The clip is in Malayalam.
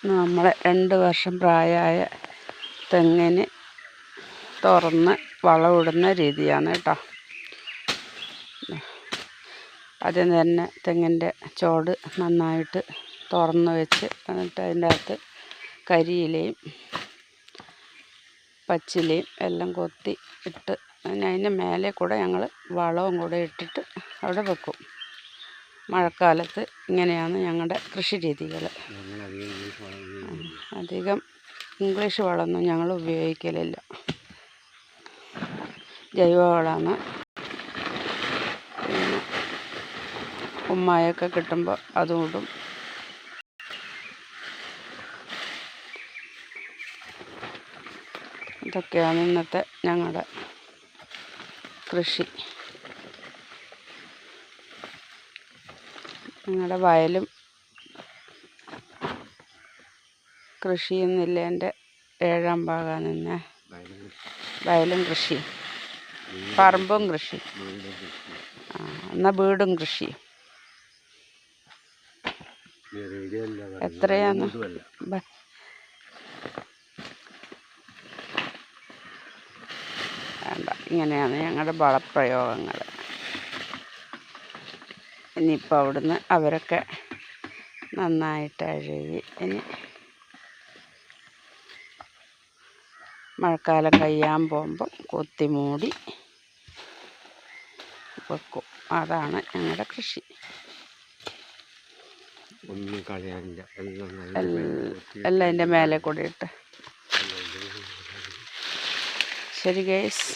നമ്മളെ 2 വർഷം പ്രായമായ തെങ്ങിന് തുറന്ന് വളമിടുന്ന രീതിയാണ് കേട്ടോ. ആദ്യം തന്നെ തെങ്ങിൻ്റെ ചോട് നന്നായിട്ട് തുറന്ന് വെച്ച്, എന്നിട്ട് അതിൻ്റെ അകത്ത് കരിയിലയും പച്ചിലയും എല്ലാം കൊത്തി ഇട്ട് അതിൻ്റെ മേലെ കൂടെ ഞങ്ങൾ വളവും കൂടെ ഇട്ടിട്ട് അവിടെ വെക്കും. മഴക്കാലത്ത് ഇങ്ങനെയാണ് ഞങ്ങളുടെ കൃഷി രീതികൾ. അധികം ഇംഗ്ലീഷ് വളമൊന്നും ഞങ്ങൾ ഉപയോഗിക്കലില്ല. ജൈവവളമാണ്. പിന്നെ ഉമ്മായൊക്കെ കിട്ടുമ്പോൾ അതും ഇടും. ഇതൊക്കെയാണ് ഇന്നത്തെ ഞങ്ങളുടെ കൃഷി. ഞങ്ങളുടെ വയലും കൃഷിയൊന്നുമില്ല. എൻ്റെ 7ാം ഭാഗമാണ് തന്നെ. വയലും കൃഷി, പറമ്പും കൃഷി, എന്നാൽ വീടും കൃഷി. എത്രയാണ് വേണ്ട. ഇങ്ങനെയാണ് ഞങ്ങളുടെ വളപ്രയോഗങ്ങൾ. ഇനിയിപ്പോൾ അവിടുന്ന് അവരൊക്കെ നന്നായിട്ട് അഴുകി ഇനി മഴക്കാലം കഴിയാൻ പോകുമ്പം കൊത്തി മൂടി വെക്കും. അതാണ് ഞങ്ങളുടെ കൃഷി. ഒന്നും കളയാനില്ല, എല്ലാം അതിൻ്റെ മേലെ കൂടി ഇട്ട്. ശരി ഗൈസ്.